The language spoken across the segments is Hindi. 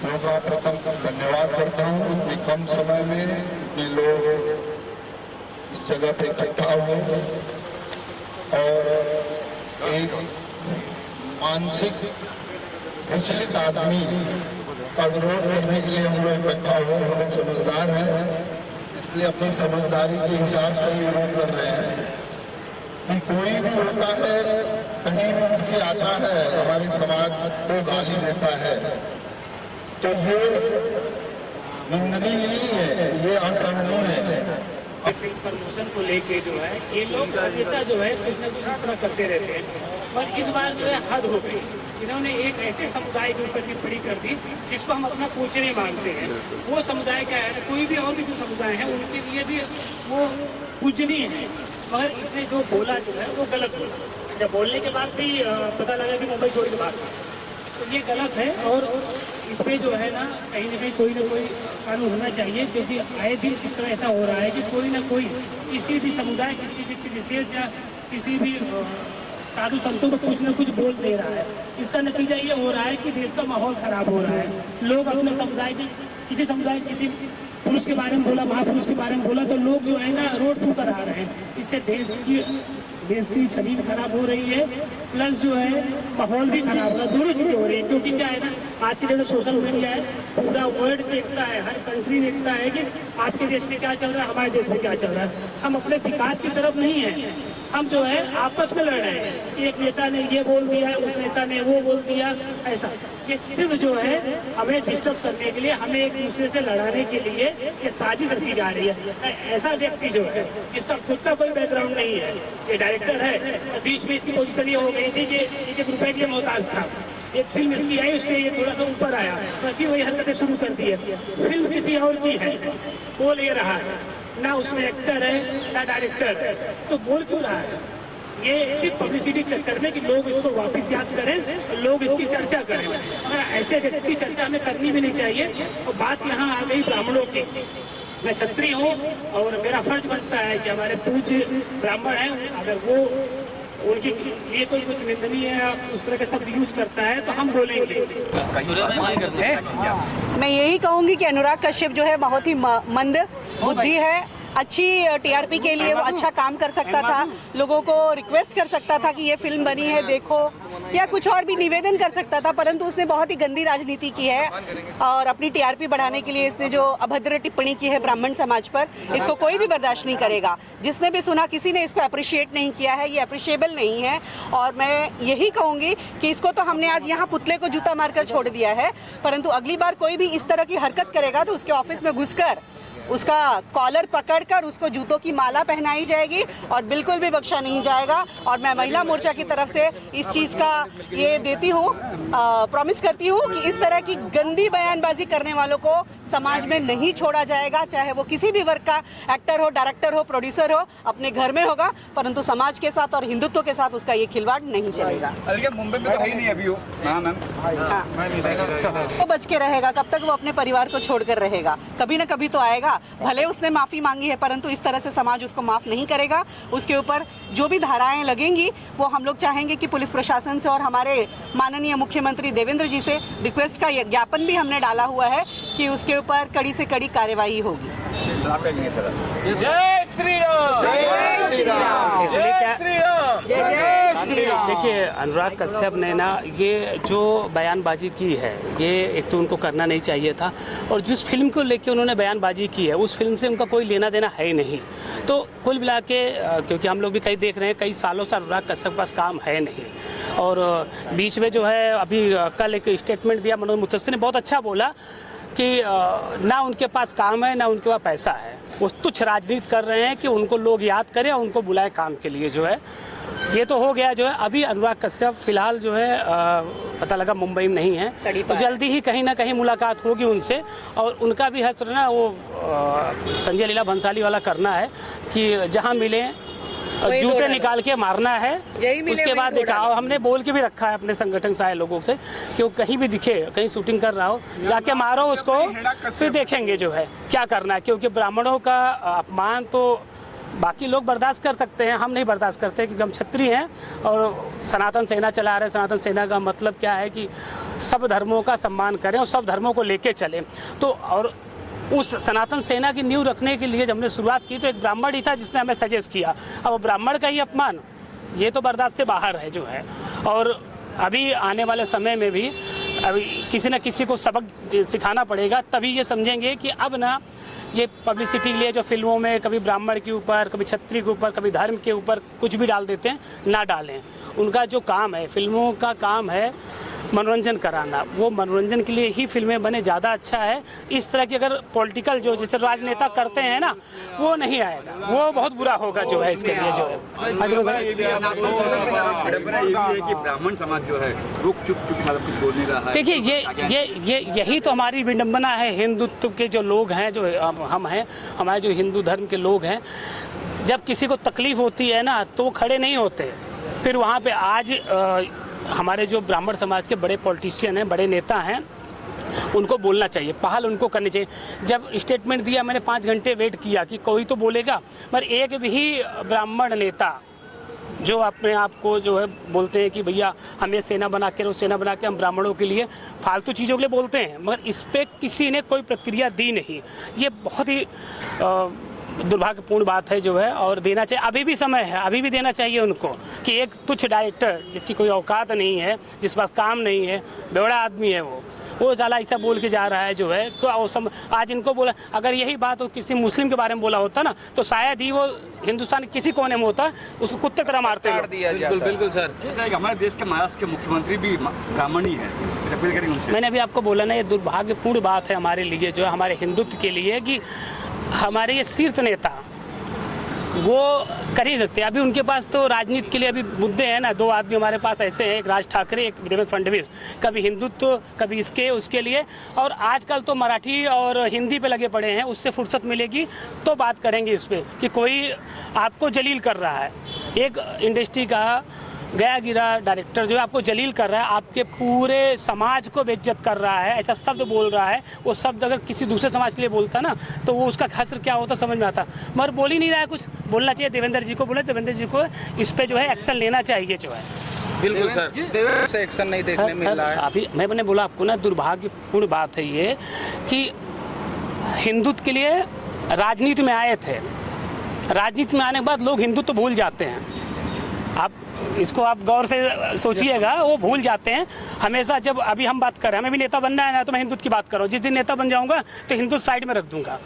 मैं प्रथम धन्यवाद करता हूँ। इतने कम समय में इतने लोग इस जगह पे इकट्ठा हुए और एक मानसिक विचलित आदमी का विरोध करने के लिए हम लोग इकट्ठा हुए। हम लोग समझदार हैं, इसलिए अपनी समझदारी के हिसाब से ही विरोध कर रहे हैं कि कोई भी होता है, कहीं भी उठ के आता है, हमारे समाज को गाली देता है, तो ये निंदनीय नहीं है, ये असहनीय है। फिल्म प्रमोशन को लेके जो है ये लोग हमेशा जो है कुछ न कुछ इस तरह करते रहते हैं, पर इस बार जो है हद हो गई। इन्होंने एक ऐसे समुदाय के ऊपर टिप्पणी कर दी जिसको हम अपना पूजनीय मानते हैं। वो समुदाय क्या है, कोई भी और भी जो समुदाय है उनके लिए भी वो पूजनीय है, मगर इसने जो बोला जो है वो गलत बोला। जब बोलने के बाद भी पता लगा कि मुंबई छोड़ के बात, तो ये गलत है। और इसमें जो है ना कहीं कोई ना कोई कानून होना चाहिए, क्योंकि आए दिन इस तरह ऐसा हो रहा है कि कोई ना कोई किसी भी समुदाय, किसी व्यक्ति विशेष या किसी भी साधु संतों को कुछ न कुछ बोल दे रहा है। इसका नतीजा ये हो रहा है कि देश का माहौल खराब हो रहा है। लोग अपने समुदाय के किसी पुरुष के बारे में बोला, महापुरुष के बारे में बोला, तो लोग जो है ना रोड पर उतर आ रहे हैं। इससे देश की छवि खराब हो रही है, प्लस जो है माहौल भी खराब हो रहा है। दोनों चीजें हो रही है, क्योंकि क्या है ना, आज के दिन सोशल मीडिया है, पूरा वर्ल्ड देखता है, हर कंट्री देखता है कि आपके देश में क्या चल रहा है, हमारे देश में क्या चल रहा है। हम अपने विकास की तरफ नहीं है, हम जो है आपस में लड़ रहे हैं। एक नेता ने ये बोल दिया, उस नेता ने वो बोल दिया, ऐसा ये सिर्फ जो है हमें डिस्टर्ब करने के लिए, हमें एक दूसरे से लड़ाने के लिए ये साजिश रची जा रही है। ऐसा व्यक्ति जो है जिसका खुद का कोई बैकग्राउंड नहीं है, ये डायरेक्टर है, बीच में इसकी पोजीशन ये हो गई थी कि 1 रुपए के लिए मोहताज था। एक फिल्म इसकी आई, उससे ये थोड़ा सा ऊपर आया, तो फिर वही हरकतें शुरू कर दी है। फिल्म किसी और की है, बोल ये रहा है, ना उसमें एक्टर है ना डायरेक्टर है, तो बोल क्यों रहा है? ये सिर्फ पब्लिसिटी के चक्कर में कि लोग इसको वापस याद करें, लोग इसकी चर्चा करें, मगर ऐसे व्यक्ति की चर्चा हमें करनी भी नहीं चाहिए। और बात यहाँ आ गई ब्राह्मणों की। मैं क्षत्रिय हूँ और मेरा फर्ज बनता है कि हमारे पूज्य ब्राह्मण हैं, अगर वो उनके लिए कोई कुछ निंदनीय है, उस तरह के शब्द यूज करता है तो हम बोलेंगे। मैं यही कहूँगी कि अनुराग कश्यप जो है बहुत ही मंद बुद्धि है। अच्छी टीआरपी के लिए वो अच्छा काम कर सकता था, लोगों को रिक्वेस्ट कर सकता था कि ये फिल्म बनी है देखो, या कुछ और भी निवेदन कर सकता था, परंतु उसने बहुत ही गंदी राजनीति की है और अपनी टीआरपी बढ़ाने के लिए इसने जो अभद्र टिप्पणी की है ब्राह्मण समाज पर, इसको कोई भी बर्दाश्त नहीं करेगा। जिसने भी सुना, किसी ने इसको अप्रिशिएट नहीं किया है, ये अप्रिशिएबल नहीं है। और मैं यही कहूंगी कि इसको तो हमने आज यहाँ पुतले को जूता मारकर छोड़ दिया है, परंतु अगली बार कोई भी इस तरह की हरकत करेगा तो उसके ऑफिस में घुसकर उसका कॉलर पकड़कर उसको जूतों की माला पहनाई जाएगी और बिल्कुल भी बख्शा नहीं जाएगा। और मैं महिला मोर्चा की तरफ से इस चीज़ का ये देती हूँ, प्रॉमिस करती हूँ कि इस तरह की गंदी बयानबाजी करने वालों को समाज में नहीं छोड़ा जाएगा, चाहे वो किसी भी वर्ग का एक्टर हो, डायरेक्टर हो, प्रोड्यूसर हो, अपने घर में होगा, परंतु समाज के साथ और हिंदुत्व के साथ उसका ये खिलवाड़ नहीं चलेगा। मुंबई में तो है ही नहीं अभी वो। हाँ मैम, वो बच के रहेगा, कब तक वो अपने परिवार को छोड़कर रहेगा? कभी न कभी तो आएगा। भले उसने माफी मांगी है, परंतु इस तरह से समाज उसको माफ नहीं करेगा। उसके ऊपर जो भी धाराएं लगेंगी वो हम लोग चाहेंगे कि पुलिस प्रशासन से और हमारे माननीय मुख्यमंत्री देवेंद्र जी से रिक्वेस्ट का ज्ञापन भी हमने डाला हुआ है कि उसके ऊपर कड़ी से कड़ी कार्यवाही होगी। जय श्री राम, जय श्री राम, जय श्री राम, जय श्री राम। देखिए, अनुराग कश्यप ने ना ये जो बयानबाजी की है, ये एक तो उनको करना नहीं चाहिए था, और जिस फिल्म को लेके उन्होंने बयानबाजी की है उस फिल्म से उनका कोई लेना देना है ही नहीं। तो कुल मिला के, क्योंकि हम लोग भी कई देख रहे हैं, कई सालों से अनुराग कश्यप के पास काम है नहीं, और बीच में जो है अभी कल एक स्टेटमेंट दिया मनोज मुतस्सी ने, बहुत अच्छा बोला कि ना उनके पास काम है ना उनके पास पैसा है, वो तुच्छ राजनीति कर रहे हैं कि उनको लोग याद करें और उनको बुलाएं काम के लिए। जो है ये तो हो गया। जो है अभी अनुराग कश्यप फिलहाल जो है पता लगा मुंबई में नहीं है, तो जल्दी ही कहीं ना कहीं मुलाकात होगी उनसे, और उनका भी हस्त ना वो संजय लीला भंसाली वाला करना है कि जहाँ मिले जूते निकाल के मारना है, उसके बाद दिखाओ। हमने बोल के भी रखा है अपने संगठन से आए लोगों से कि वो कहीं भी दिखे, कहीं शूटिंग कर रहा हो, जाके मारो उसको, फिर देखेंगे जो है क्या करना है। क्योंकि ब्राह्मणों का अपमान तो बाकी लोग बर्दाश्त कर सकते हैं, हम नहीं बर्दाश्त करते क्योंकि हम क्षत्रिय हैं और सनातन सेना चला रहे हैं। सनातन सेना का मतलब क्या है कि सब धर्मों का सम्मान करें और सब धर्मों को लेके चलें। तो और उस सनातन सेना की नींव रखने के लिए जब हमने शुरुआत की तो एक ब्राह्मण ही था जिसने हमें सजेस्ट किया। अब ब्राह्मण का ही अपमान, ये तो बर्दाश्त से बाहर है जो है। और अभी आने वाले समय में भी अभी किसी न किसी को सबक सिखाना पड़ेगा, तभी ये समझेंगे कि अब ना ये पब्लिसिटी के लिए जो फिल्मों में कभी ब्राह्मण के ऊपर, कभी क्षत्रिय के ऊपर, कभी धर्म के ऊपर कुछ भी डाल देते हैं, ना डालें। उनका जो काम है, फिल्मों का काम है मनोरंजन कराना, वो मनोरंजन के लिए ही फिल्में बने, ज़्यादा अच्छा है। इस तरह की अगर पॉलिटिकल जो जैसे राजनेता करते हैं ना, वो नहीं आएगा, वो बहुत बुरा होगा जो है इसके लिए जो है। कि ब्राह्मण समाज जो है रुक चुप कुछ बोल नहीं रहा है। देखिए यही तो हमारी विडंबना है। हिंदुत्व के जो लोग हैं, जो हम हैं, हमारे जो हिंदू धर्म के लोग हैं, जब किसी को तकलीफ होती है ना तो वो खड़े नहीं होते। फिर वहाँ पे आज हमारे जो ब्राह्मण समाज के बड़े पॉलिटिशियन हैं, बड़े नेता हैं, उनको बोलना चाहिए, पहल उनको करनी चाहिए। जब स्टेटमेंट दिया मैंने 5 घंटे वेट किया कि कोई तो बोलेगा, पर एक भी ब्राह्मण नेता जो अपने आप को जो है बोलते हैं कि भैया हमें सेना बना के, सेना बना के हम ब्राह्मणों के लिए फालतू चीज़ों के लिए बोलते हैं, मगर इस पर किसी ने कोई प्रतिक्रिया दी नहीं। ये बहुत ही दुर्भाग्यपूर्ण बात है जो है, और देना चाहिए। अभी भी समय है, अभी भी देना चाहिए उनको कि एक तुच्छ डायरेक्टर जिसकी कोई औकात नहीं है, जिस पास काम नहीं है, बेवड़ा आदमी है, वो ज़्यादा ऐसा बोल के जा रहा है जो है। तो आज इनको बोला, अगर यही बात वो किसी मुस्लिम के बारे में बोला होता ना तो शायद ही वो हिंदुस्तान के किसी कोने में होता, उसको कुत्ते तरह मारते हैं। बिल्कुल बिल्कुल सर। हमारे देश के महाराष्ट्र के मुख्यमंत्री भी ब्राह्मण ही है। मैंने अभी आपको बोला ना, ये दुर्भाग्यपूर्ण बात है हमारे लिए जो है, हमारे हिंदुत्व के लिए, कि हमारे ये शीर्ष नेता वो कर ही सकते हैं। अभी उनके पास तो राजनीति के लिए अभी मुद्दे हैं ना। 2 आदमी हमारे पास ऐसे हैं, एक राज ठाकरे, एक देवेंद्र फडणवीस, कभी हिंदुत्व कभी इसके उसके लिए। और आजकल तो मराठी और हिंदी पे लगे पड़े हैं, उससे फुर्सत मिलेगी तो बात करेंगे इस पर कि कोई आपको जलील कर रहा है। एक इंडस्ट्री का गया गिरा डायरेक्टर जो है आपको जलील कर रहा है, आपके पूरे समाज को बेइज्जत कर रहा है, ऐसा शब्द बोल रहा है। वो शब्द अगर किसी दूसरे समाज के लिए बोलता ना तो वो उसका हश्र क्या होता समझ में आता, मगर बोल ही नहीं रहा है। कुछ बोलना चाहिए, देवेंद्र जी को बोले, देवेंद्र जी को इस पे जो है एक्शन लेना चाहिए जो है। बिल्कुल सर, से एक्शन नहीं देखने मिल रहा है। अभी मैंने बोला आपको ना, दुर्भाग्यपूर्ण बात है ये कि हिंदुत्व के लिए राजनीति में आए थे, राजनीति में आने के बाद लोग हिंदुत्व भूल जाते हैं। आप इसको आप गौर से सोचिएगा, वो भूल जाते हैं हमेशा। जब अभी हम बात कर रहे हैं, हमें भी नेता बनना है ना, तो मैं हिंदुत्व की बात कर रहा हूँ। जिस दिन नेता बन जाऊंगा तो हिंदुत्व साइड में रख दूंगा,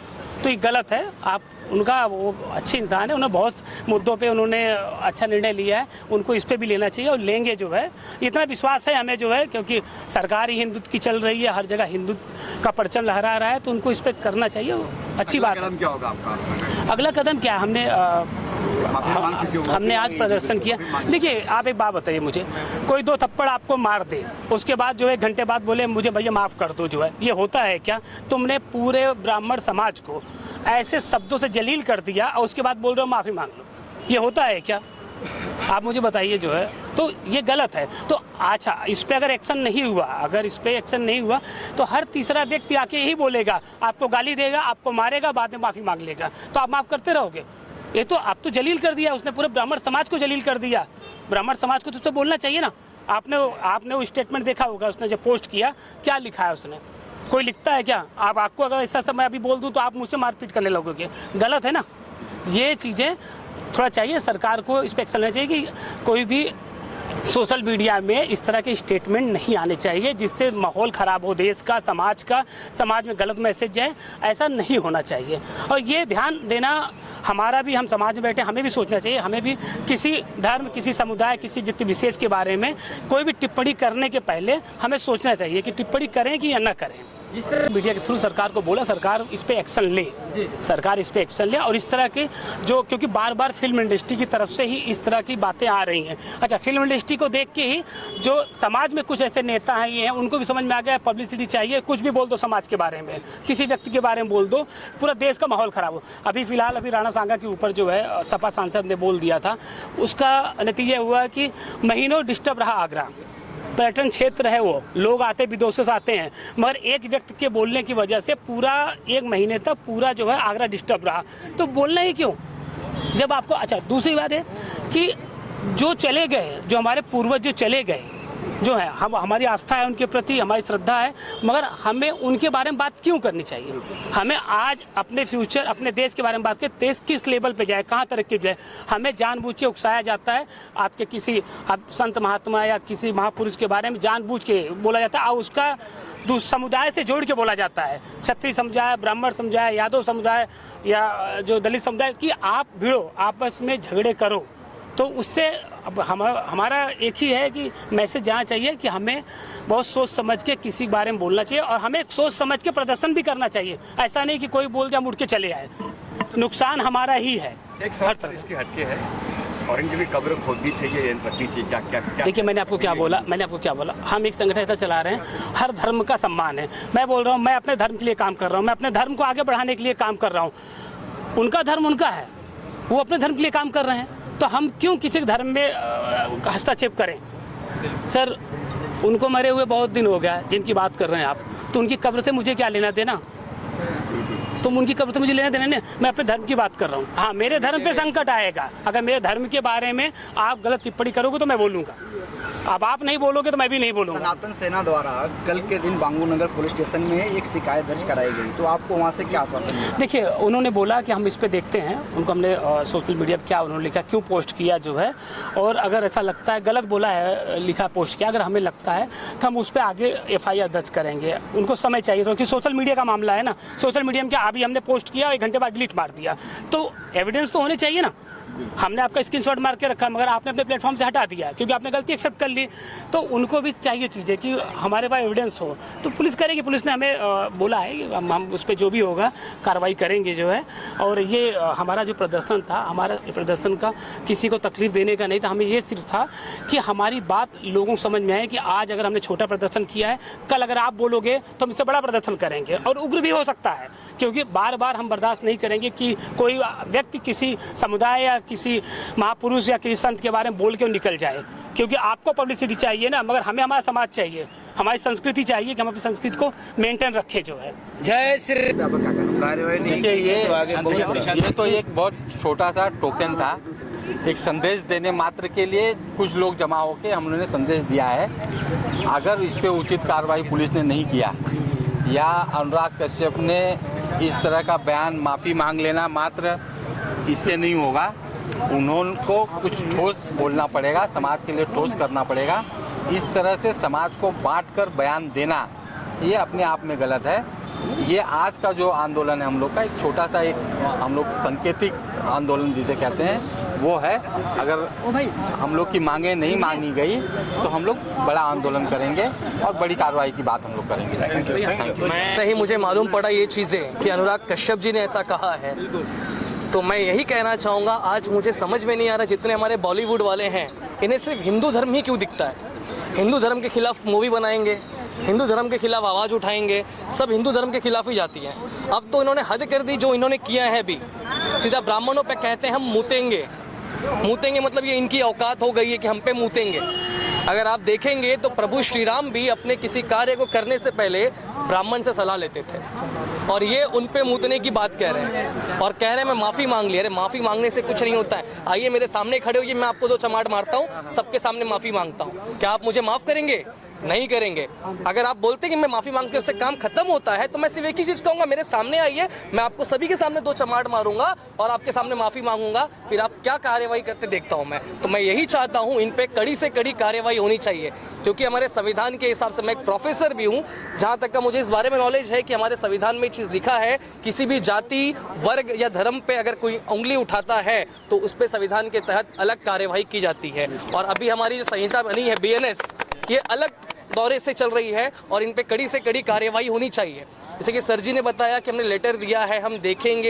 तो ये गलत है। आप उनका वो अच्छे इंसान है, उन्होंने बहुत मुद्दों पे उन्होंने अच्छा निर्णय लिया है, उनको इस पे भी लेना चाहिए और लेंगे जो है। इतना विश्वास है हमें जो है, क्योंकि सरकार ही हिंदुत्व की चल रही है, हर जगह हिंदुत्व का परचम लहरा रहा है, तो उनको इस पे करना चाहिए। अच्छी बात है। क्या होगा आपका अगला कदम क्या है? हमने आज प्रदर्शन किया। देखिए आप एक बात बताइए मुझे, कोई 2 थप्पड़ आपको मार दे, उसके बाद जो 1 घंटे बाद बोले मुझे भैया माफ़ कर दो, जो है ये होता है क्या? तुमने पूरे ब्राह्मण समाज को ऐसे शब्दों से जलील कर दिया और उसके बाद बोल रहे हो माफ़ी मांग लो, ये होता है क्या? आप मुझे बताइए जो है, तो ये गलत है। तो अच्छा, इस पे अगर एक्शन नहीं हुआ, अगर इस पे एक्शन नहीं हुआ तो हर तीसरा व्यक्ति आके यही बोलेगा, आपको गाली देगा, आपको मारेगा, बाद में माफ़ी मांग लेगा, तो आप माफ़ करते रहोगे? ये तो आप तो जलील कर दिया उसने, पूरे ब्राह्मण समाज को जलील कर दिया। ब्राह्मण समाज को तो बोलना चाहिए ना। आपने वो स्टेटमेंट देखा होगा, उसने जो पोस्ट किया, क्या लिखा है उसने? कोई लिखता है क्या? आपको अगर ऐसा समय अभी बोल दूं तो आप मुझसे मारपीट करने लगोगे, गलत है ना। ये चीज़ें थोड़ा चाहिए, सरकार को इस पर एक्शन लेना चाहिए कि कोई भी सोशल मीडिया में इस तरह के स्टेटमेंट नहीं आने चाहिए जिससे माहौल ख़राब हो देश का, समाज में गलत मैसेज जाए, ऐसा नहीं होना चाहिए। और ये ध्यान देना हमारा भी, हम समाज में बैठे, हमें भी सोचना चाहिए। हमें भी किसी धर्म, किसी समुदाय, किसी व्यक्ति विशेष के बारे में कोई भी टिप्पणी करने के पहले हमें सोचना चाहिए कि टिप्पणी करें कि या न करें। जिस तरह मीडिया के थ्रू सरकार को बोला, सरकार इस पे एक्शन ले, सरकार इस पे एक्शन ले। और इस तरह के जो, क्योंकि बार बार फिल्म इंडस्ट्री की तरफ से ही इस तरह की बातें आ रही हैं। अच्छा, फिल्म इंडस्ट्री को देख के ही जो समाज में कुछ ऐसे नेता हैं, ये हैं, उनको भी समझ में आ गया पब्लिसिटी चाहिए, कुछ भी बोल दो समाज के बारे में, किसी व्यक्ति के बारे में बोल दो, पूरा देश का माहौल ख़राब हो। अभी फिलहाल राणा सांगा के ऊपर जो है सपा सांसद ने बोल दिया था, उसका नतीजा हुआ कि महीनों डिस्टर्ब रहा आगरा। पर्यटन क्षेत्र है, वो लोग आते, विदेशों से आते हैं, मगर एक व्यक्ति के बोलने की वजह से पूरा 1 महीने तक पूरा जो है आगरा डिस्टर्ब रहा। तो बोलना ही क्यों? जब आपको अच्छा दूसरी बात है कि जो चले गए, जो हमारे पूर्वज जो चले गए जो है, हम हमारी आस्था है उनके प्रति, हमारी श्रद्धा है, मगर हमें उनके बारे में बात क्यों करनी चाहिए? हमें आज अपने फ्यूचर, अपने देश के बारे में बात करें, देश किस लेवल पे जाए, कहाँ तरक्की जाए। हमें जानबूझ के उकसाया जाता है, आपके किसी संत महात्मा या किसी महापुरुष के बारे में जानबूझ के बोला जाता है और उसका समुदाय से जोड़ के बोला जाता है, क्षत्रिय समुदाय, ब्राह्मण समुदाय, यादव समुदाय या जो दलित समुदाय, कि आप भिड़ो, आपस में झगड़े करो। तो उससे अब हमारा एक ही है कि मैसेज जाना चाहिए कि हमें बहुत सोच समझ के किसी के बारे में बोलना चाहिए और हमें सोच समझ के प्रदर्शन भी करना चाहिए। ऐसा नहीं कि कोई बोल दिया मुड़ के चले आए, नुकसान हमारा ही है। एक हर तरह इसकी हटके है, औरंगजेब की कब्र खोदनी चाहिए, रखनी चाहिए, क्या क्या क्या? देखिए मैंने आपको क्या बोला, हम एक संगठन ऐसा चला रहे हैं, हर धर्म का सम्मान है। मैं बोल रहा हूँ, मैं अपने धर्म के लिए काम कर रहा हूँ, मैं अपने धर्म को आगे बढ़ाने के लिए काम कर रहा हूँ। उनका धर्म उनका है, वो अपने धर्म के लिए काम कर रहे हैं, तो हम क्यों किसी धर्म में हस्तक्षेप करें? सर, उनको मरे हुए बहुत दिन हो गया जिनकी बात कर रहे हैं आप, तो उनकी कब्र से मुझे क्या लेना देना? तुम उनकी कब्र से मुझे लेना देना नहीं, मैं अपने धर्म की बात कर रहा हूँ। हाँ, मेरे धर्म पे संकट आएगा, अगर मेरे धर्म के बारे में आप गलत टिप्पणी करोगे तो मैं बोलूँगा, अब आप नहीं बोलोगे तो मैं भी नहीं बोलूँगा। सनातन सेना द्वारा कल के दिन बांगू नगर पुलिस स्टेशन में एक शिकायत दर्ज कराई गई, तो आपको वहाँ से क्या आश्वासन मिला? देखिए, उन्होंने बोला कि हम इस पे देखते हैं, उनको हमने सोशल मीडिया पे क्या उन्होंने लिखा, क्यों पोस्ट किया जो है, और अगर ऐसा लगता है गलत बोला है, लिखा पोस्ट किया, अगर हमें लगता है तो हम उस पर आगे FIR दर्ज करेंगे। उनको समय चाहिए, क्योंकि सोशल मीडिया का मामला है ना, सोशल मीडिया में क्या अभी हमने पोस्ट किया और 1 घंटे बाद डिलीट मार दिया, तो एविडेंस तो होने चाहिए ना। हमने आपका स्क्रीनशॉट मार के रखा मगर आपने अपने प्लेटफॉर्म से हटा दिया क्योंकि आपने गलती एक्सेप्ट कर ली, तो उनको भी चाहिए चीज़ें कि हमारे पास एविडेंस हो, तो पुलिस करेगी। पुलिस ने हमें बोला है कि हम उस पर जो भी होगा कार्रवाई करेंगे जो है। और ये हमारा जो प्रदर्शन था, हमारा प्रदर्शन का किसी को तकलीफ देने का नहीं था, हमें ये सिर्फ था कि हमारी बात लोगों को समझ में आए कि आज अगर हमने छोटा प्रदर्शन किया है, कल अगर आप बोलोगे तो हम इससे बड़ा प्रदर्शन करेंगे और उग्र भी हो सकता है, क्योंकि बार बार हम बर्दाश्त नहीं करेंगे कि कोई व्यक्ति किसी समुदाय या किसी महापुरुष या किसी संत के बारे में बोल के निकल जाए, क्योंकि आपको पब्लिसिटी चाहिए ना, मगर हमें हमारा समाज चाहिए, हमारी संस्कृति चाहिए कि हम अपनी संस्कृति को मेंटेन रखें जो है। जय श्री। देखिए, ये तो एक बहुत छोटा सा टोकन था, एक संदेश देने मात्र के लिए कुछ लोग जमा होकर हम लोगों ने संदेश दिया है। अगर इस पे उचित कार्रवाई पुलिस ने नहीं किया या अनुराग कश्यप ने इस तरह का बयान, माफ़ी मांग लेना मात्र इससे नहीं होगा, उनको कुछ ठोस बोलना पड़ेगा, समाज के लिए ठोस करना पड़ेगा। इस तरह से समाज को बांटकर बयान देना ये अपने आप में गलत है। ये आज का जो आंदोलन है हम लोग का, एक छोटा सा एक हम लोग सांकेतिक आंदोलन जिसे कहते हैं वो है। अगर हम लोग की मांगें नहीं मानी गई तो हम लोग बड़ा आंदोलन करेंगे और बड़ी कार्रवाई की बात हम लोग करेंगे। सही मुझे मालूम पड़ा ये चीज़ें कि अनुराग कश्यप जी ने ऐसा कहा है, तो मैं यही कहना चाहूँगा, आज मुझे समझ में नहीं आ रहा जितने हमारे बॉलीवुड वाले हैं, इन्हें सिर्फ हिंदू धर्म ही क्यों दिखता है। हिंदू धर्म के खिलाफ मूवी बनाएंगे, हिंदू धर्म के खिलाफ आवाज़ उठाएंगे, सब हिंदू धर्म के खिलाफ ही जाती हैं। अब तो इन्होंने हद कर दी, जो इन्होंने किया है भी, सीधा ब्राह्मणों पे कहते हैं हम मूतेंगे। मूतेंगे मतलब ये इनकी औकात हो गई है कि हम पे मूतेंगे। अगर आप देखेंगे तो प्रभु श्री राम भी अपने किसी कार्य को करने से पहले ब्राह्मण से सलाह लेते थे, और ये उन पे मूतने की बात कह रहे हैं और कह रहे हैं मैं माफ़ी मांग लिया। अरे माफ़ी मांगने से कुछ नहीं होता है। आइए मेरे सामने खड़े होइए, मैं आपको 2 चमाट मारता हूँ, सबके सामने माफ़ी मांगता हूँ, क्या आप मुझे माफ़ करेंगे? नहीं करेंगे। अगर आप बोलते कि मैं माफ़ी मांगते उससे काम खत्म होता है, तो मैं सिर्फ एक ही चीज़ कहूँगा, मेरे सामने आइए, मैं आपको सभी के सामने 2 चमाट मारूंगा और आपके सामने माफ़ी मांगूंगा, फिर आप क्या कार्यवाही करते देखता हूँ मैं। तो मैं यही चाहता हूँ, इन पे कड़ी से कड़ी कार्यवाही होनी चाहिए, क्योंकि हमारे संविधान के हिसाब से, मैं एक प्रोफेसर भी हूँ, जहाँ तक का मुझे इस बारे में नॉलेज है कि हमारे संविधान में चीज़ लिखा है, किसी भी जाति, वर्ग या धर्म पे अगर कोई उंगली उठाता है तो उस पर संविधान के तहत अलग कार्यवाही की जाती है। और अभी हमारी जो संहिता बनी है BNS, ये अलग दौरे से चल रही है और इन पे कड़ी से कड़ी कार्यवाही होनी चाहिए। जैसे कि सर जी ने बताया कि हमने लेटर दिया है, हम देखेंगे,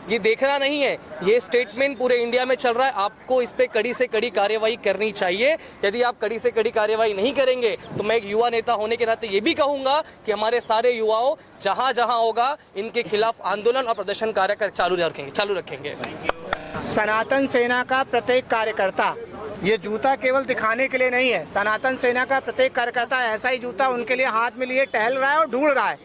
ये देखना नहीं है, ये स्टेटमेंट पूरे इंडिया में चल रहा है। आपको इस पे कड़ी से कड़ी कार्यवाही करनी चाहिए। यदि आप कड़ी से कड़ी कार्यवाही नहीं करेंगे तो मैं एक युवा नेता होने के नाते ये भी कहूँगा कि हमारे सारे युवाओं जहाँ जहाँ होगा इनके खिलाफ आंदोलन और प्रदर्शन कार्य चालू रखेंगे। सनातन सेना का प्रत्येक कार्यकर्ता, ये जूता केवल दिखाने के लिए नहीं है, सनातन सेना का प्रत्येक कार्यकर्ता ऐसा ही जूता उनके लिए हाथ में लिए टहल रहा है और ढूंढ रहा है।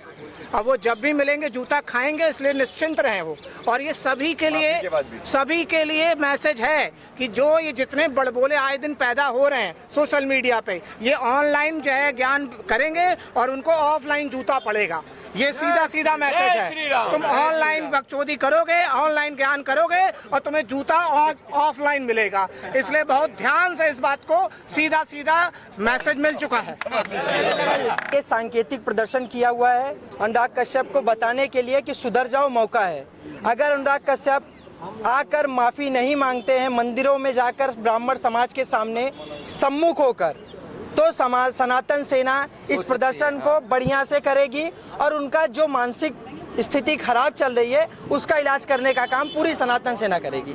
अब वो जब भी मिलेंगे जूता खाएंगे, इसलिए निश्चिंत रहें वो। और ये सभी के लिए मैसेज है कि जो ये जितने बड़बोले आए दिन पैदा हो रहे हैं सोशल मीडिया पे, ये ऑनलाइन जो है ज्ञान करेंगे और उनको ऑफलाइन जूता पड़ेगा। ये सीधा मैसेज है। तुम ऑनलाइन बकचोदी करोगे, ऑनलाइन ज्ञान करोगे और तुम्हें जूता ऑफलाइन मिलेगा। इसलिए बहुत ध्यान से इस बात को सीधा मैसेज मिल चुका है। ये सांकेतिक प्रदर्शन किया हुआ है अनुराग कश्यप को बताने के लिए कि सुधर जाओ, मौका है। अगर अनुराग कश्यप आकर माफी नहीं मांगते हैं, मंदिरों में जाकर ब्राह्मण समाज के सामने सम्मुख होकर, तो सनातन सेना इस प्रदर्शन को बढ़िया से करेगी और उनका जो मानसिक स्थिति खराब चल रही है उसका इलाज करने का काम पूरी सनातन सेना करेगी।